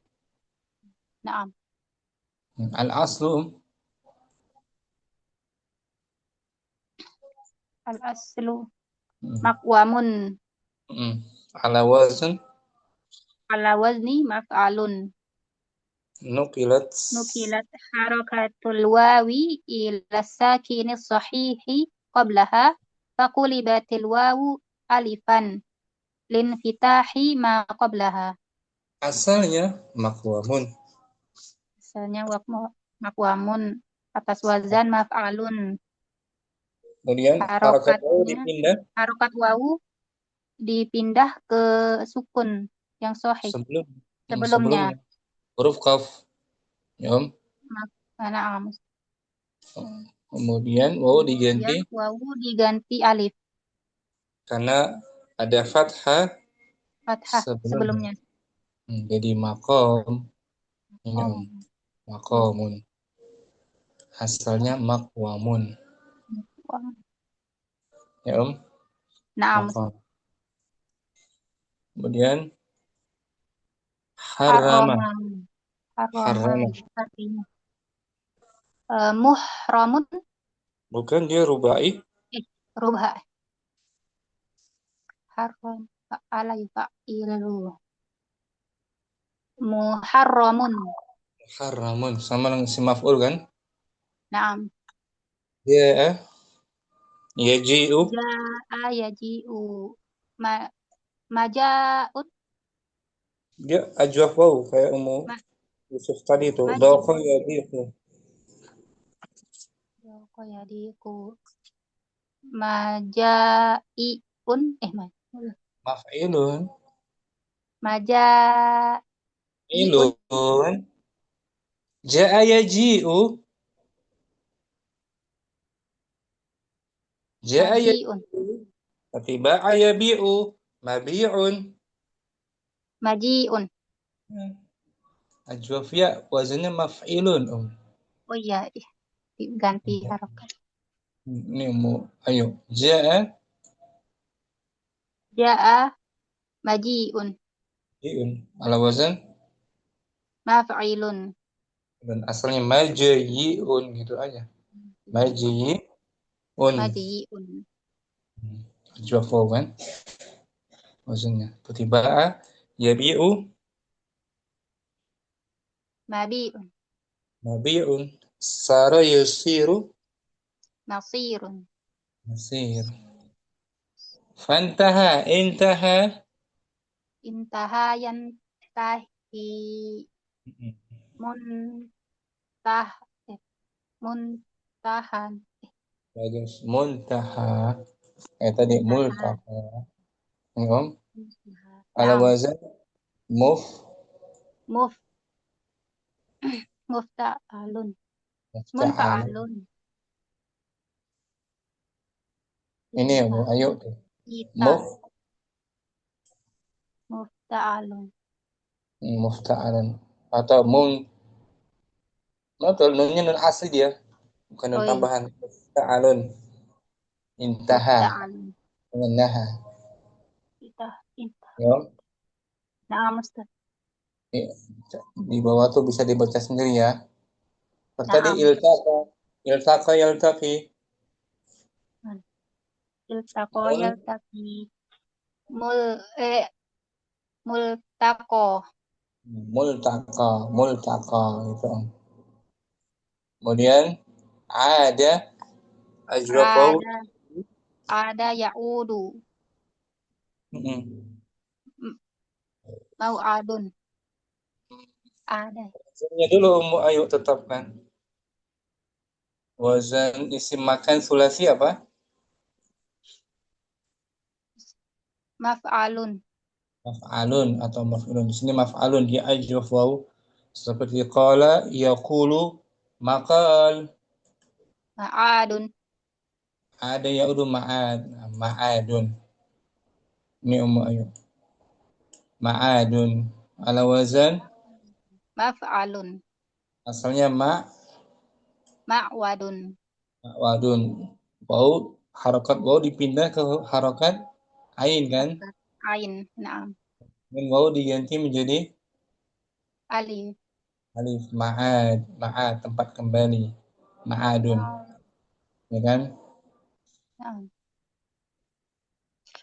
Naam. Al-aslu maqwamun. Ala wazni maf'alun. nukilat harakatul wawi ila sakinis sahihi qablaha faqulibatil wawu alifan linfitahi ma qablaha. Asalnya maqwamun. Maqwamun atas wazan maf'alun. Kemudian harakat wawu dipindah. Harokat wawu dipindah ke sukun yang sahih sebelumnya. Huruf qaf. Ya. Kemudian wawu diganti alif. Karena ada fathah sebelumnya. Jadi maqam. Ini maqamun. Asalnya maqwamun. Ya, Naam. Kemudian harama. Muhramun. Bukan, dia rubai. Rubha. Haram fa'ala yufa'ilu. Muharramun sama dengan si maf'ul kan? Naam. Dia yaji'u. Yaji'u. Maja'ut. Dia ajwaf waw kayak Yusuf tadi itu. Daqa yadiqu. Maja'i. Maf'ilun. Maja'iun. Ilun. Ja'a yaji'u. Ja'a Maji'un. yaji'u. Tapi ba'a yabi'u. Mabi'un. Maji'un. Ajwaf ya wazannya maf'ilun. Oh iya, ganti harokat. Ini mau ayo. Ja'a Ja'a maji'un. yaji'un. Ala wazan Maf'ilun. dan asalnya maji'un gitu aja. Maji'un. Maji'un. Ajwaf waw kan wazannya. Seperti ba'a yabi'u. Mabi'un. Mabi'un. Sara yusiru. Nasirun. Nasir. Fantaha. Intaha. Intaha yantahi. Muntah. Muntahan. Bagus. Muntaha. Tadi Muntaha. multaha. Ini om. Ala Naam. wazan muf. Mufta'alun. Mufta'al. Munta'alun. Ini ya, ayo. Kita. Muf. Mufta'alun. Mufta'alan. Atau atau nunnya nun asli dia. Bukan nun Oh iya. tambahan. Mufta'alun. Intaha. Mufta'alun. Mengendaha. Kita. Ya. Naam, Ustaz. Di bawah tuh bisa dibaca sendiri ya. Tadi Naam. iltaqa yaltaqi. Iltaqo yaltaqi. Multaqo. Multaqa gitu. Kemudian ada ajwafaw. Ada ya'udu. Mau'adun. Ada. Wazannya dulu ayo tetapkan. Wazan isim makan sulasi apa? Maf'alun. Maf'alun atau maf'ulun. Di sini maf'alun dia ajwaf waw. Seperti qala yaqulu maqal. Ma'adun. Ada yaudu ma'adun. Ini ayo. Ma'adun. Ala wazan Maf'alun. asalnya Ma'wadun. ma'wadun. Waw harokat waw dipindah ke harokat ain kan? Ain. Naam. Dan waw diganti menjadi Alif. alif. Ma'ad tempat kembali. Ma'adun. Ya kan? Naam.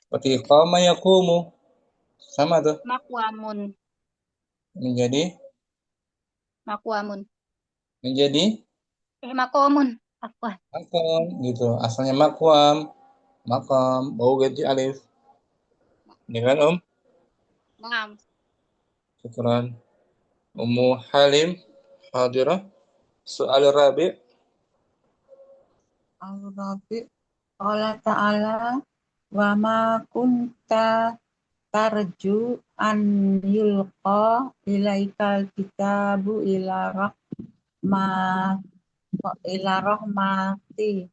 Seperti qama yaqumu. Sama tuh. Maqwamun. Menjadi Maqwamun. makom Afwan. gitu. Asalnya makom. Bau ganti alif. Ya kan Om? Naam. Syukran. Ummu Halim hadirah. Soal Rabi'. Al-Rabi' Allah Ta'ala wa ma kunta tarju an yulqa ilaikal kitabu ila rahmati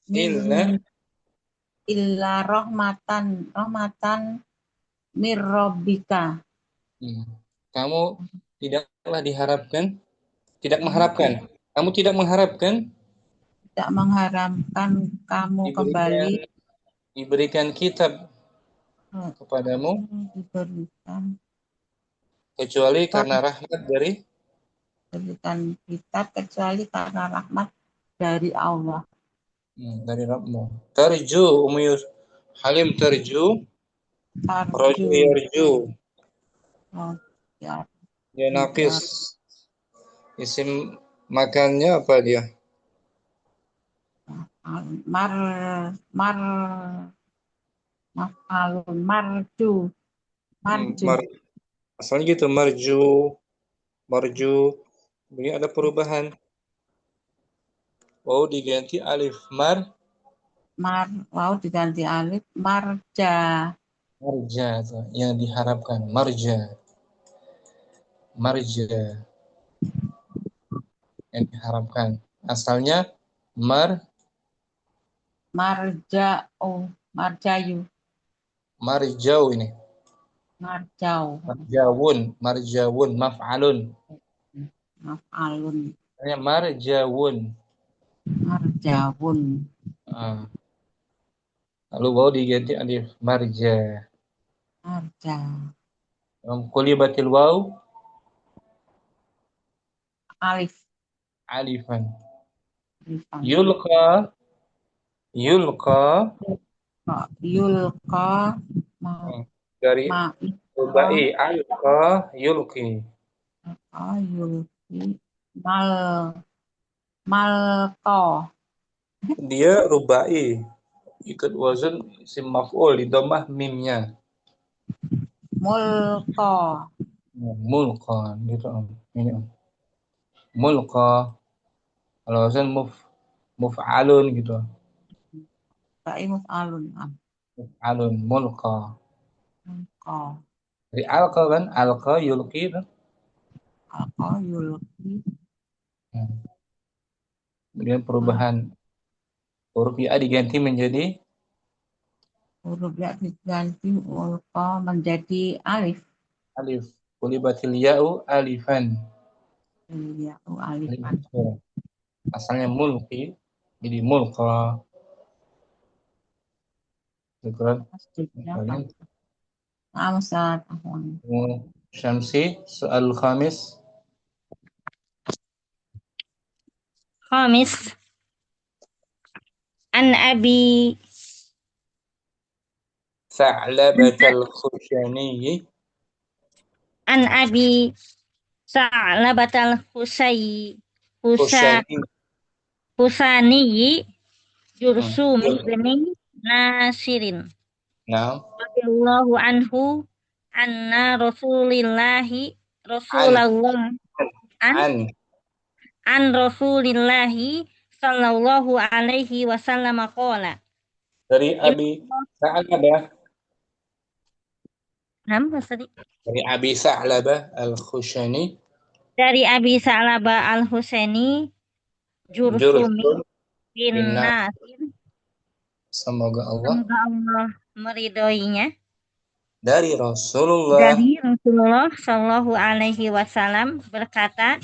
min illa rahmatan mir rabbika. Kamu tidaklah mengharapkan. Kamu tidak mengharapkan kamu kembali diberikan kitab kepadamu kecuali karena rahmat dari Allah. Dari Rabbmu. Tarju Ummu Halim tarju. Raju yarju. Ya naqis. Isim makannya apa dia? Marju. Asalnya gitu marju. Ini ada perubahan. Diganti alif Waw diganti alif. Marja. Marja tuh, yang diharapkan. Marja. Marja. Yang diharapkan. Asalnya Marja'u. Marjayu. marjau ini. Marjau. Marjawun, maf'alun. Maf'alun. Marjawun. Marjawun. Lalu waw diganti alif. Marja. Marja. Qulibatil waw Alif. alifan. Alifan. Yulqa. Yulqa. Dari rubai alqa yulqi. Yulqi. Malqa. Dia rubai. Ikut wazan isim maf'ul di dhammah mimnya. Mulqa. Mulqa gitu ini mulqa. Kalau wazan muf'alun gitu. Ba'i muf'alun. Muf'alun mulqa. Mulqa. Dari alqa kan, alqa yulqi kan. Alqa yulqi. Kemudian perubahan huruf ya diganti menjadi huruf ya diganti ulqa menjadi alif. Alif. Qulibatil ya'u alifan. Ya'u alifan. Asalnya mulqi jadi mulqa. Syukran. Kalian. Nah, Ustaz. Syamsi, soal khamis. Khamis. An Abi Sa'labatal Khushani. An Abi Sa'labatal Husani Jursumi bin Nasirin. Nah. Radhiyallahu anhu anna Rasulullah an Rasulillahi sallallahu alaihi wasallam qala. Dari Abi Sa'labah. Dari Abi Sa'labah Al-Khushani. Dari Abi Sa'labah Al-Husaini Jursumi bin Nasir. Semoga Allah meridhoinya. Dari Rasulullah Sallallahu alaihi wasallam berkata,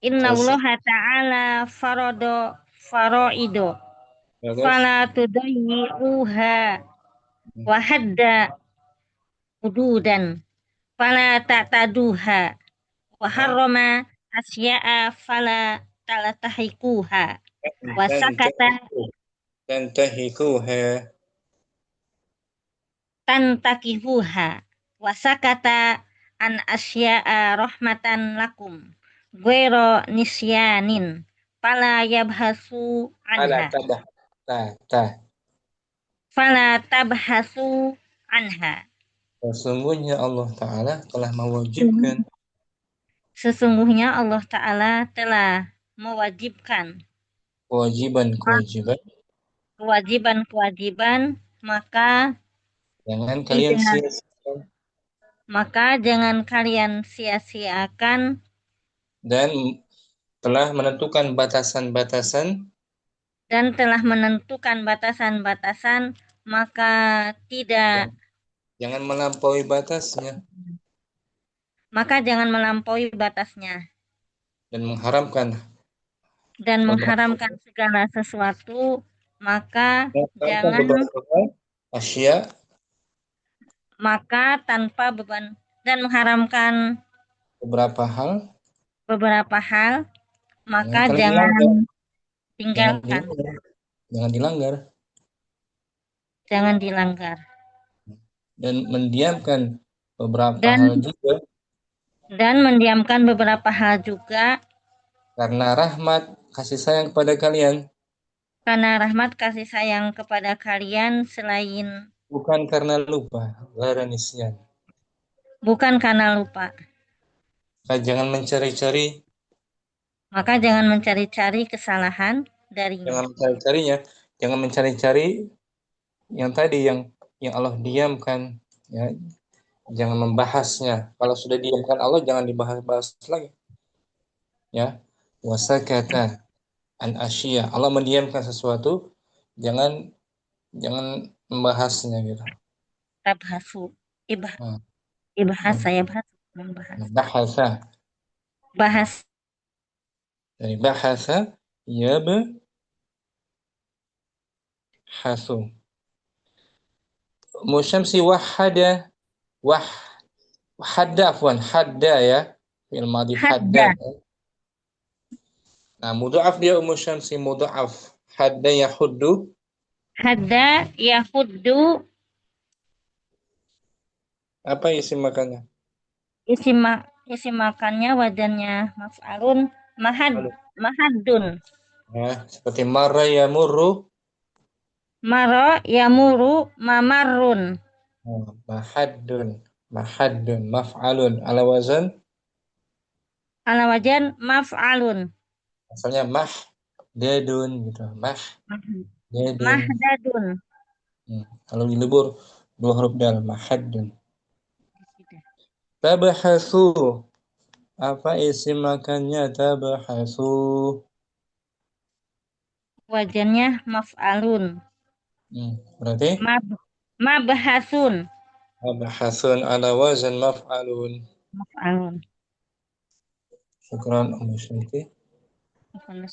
Innallaha ta'ala faraido fala tudayyi'uha wa hadda hududan fala ta'taduha wa harrama asya'a fala talatahikuha wa sakata tantakihuha wa sakata an asya'a rahmatan lakum ghairu nisyanin fala yabhasu anha fala tabhasu anha. Sesungguhnya Allah Ta'ala telah mewajibkan kewajiban-kewajiban, maka jangan kalian sia-siakan dan telah menentukan batasan-batasan, maka tidak jangan melampaui batasnya. Dan mengharamkan segala sesuatu, maka tanpa beban dan mengharamkan beberapa hal, maka jangan tinggalkan. Jangan dilanggar. Dan mendiamkan beberapa hal juga. Karena rahmat kasih sayang kepada kalian. Selain bukan karena lupa. Maka jangan mencari-cari kesalahan darinya. Jangan mencari-carinya. Jangan mencari-cari yang tadi yang Allah diamkan, ya. Jangan membahasnya. Kalau sudah diamkan Allah, jangan dibahas-bahas lagi. Ya. Wasakata an asya. Allah mendiamkan sesuatu, jangan membahasnya gitu. Tabhasu. Nah, Ibahasa ya bahasa. Membahas. bahasa Bahas. dari bahasa yabhasu. Musyamsi wahada hadda ya. Fi'il madhi hadda. Nah, mudha'af dia Syamsi mudha'af. Hadda yahuddu. Hadda yahuddu. Apa isi makannya? Isi makannya wajannya maf'alun mahadun. Nah, seperti marra yamurru. Maro yamuru mamarrun. Mahadun maf'alun ala wazan Maf'alun. asalnya mahdadun gitu. Mahdadun. Mahdadun. Kalau dilebur dua huruf dal, mahadun. Tabahasu. Apa isi makannya tabahasu? Wajannya maf'alun. Berarti Mabhasun. tabahasun ala wazan maf'alun. Maf'alun. Syukran Ummu Syamsi.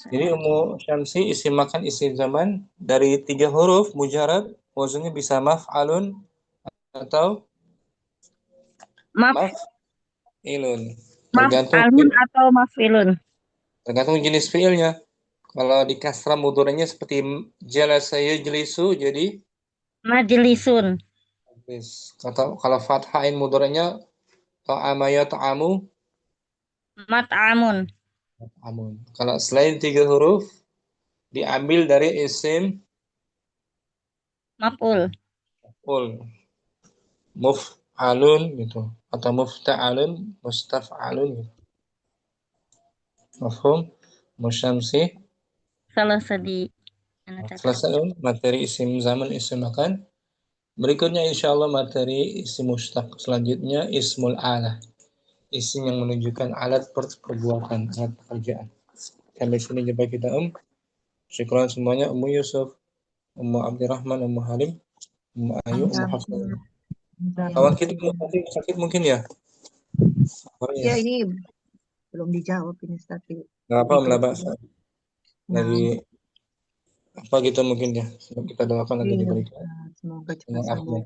Jadi Ummu Syamsi isi makan isi zaman dari 3 huruf mujarad wazannya bisa maf'alun atau maf'ilun. Maf'alun atau maf'ilun. Tergantung jenis fiilnya. Kalau di kasrah mudhari'nya seperti jalasa yajlisu jadi majlisun. Kalau fathain mudhari'nya ta'ama yat'amu mat'amun. Kalau selain 3 huruf diambil dari isim maf'ul. Muf'alun gitu atau mufta'alun, mustaf'alun gitu. Mafhum? Musyamsi. Selesai materi isim zaman, isim makan. Berikutnya insyaallah materi isim mustaq. Selanjutnya ismul alah. Isim yang menunjukkan alat perbuatan, alat pekerjaan. Sampai sini jumpa kita Syukran semuanya Ummu Yusuf, Ummu Abdurrahman, Ummu Halim, Ummu Ayu, Ummu Hafsah. Kawan kita sakit mungkin ya? Ya ini belum dijawab ini tapi. Nggak apa melabas. Lagi apa gitu mungkin ya. Kita doakan agar diberikan. Semoga cepat sembuh.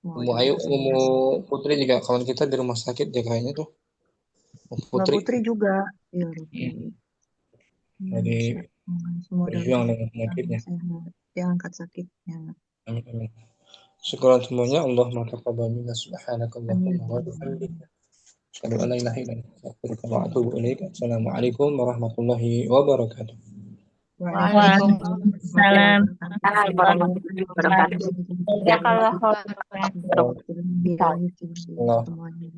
Ummu Ayu, Ummu Putri juga kawan kita di rumah sakit ya kayaknya tuh. Putri juga. Ya, lagi berjuang dengan penyakitnya. Diangkat sakitnya. Amin. Syukuran semuanya. Allahumma taqabbal minna subhanakallahumma wa bihamdika. Asyhadu an la ilaha illa anta astaghfiruka wa atubu ilaik. Assalamualaikum warahmatullahi wabarakatuh. Waalaikumsalam warahmatullahi wabarakatuh. Jazakallahu khairan. Semuanya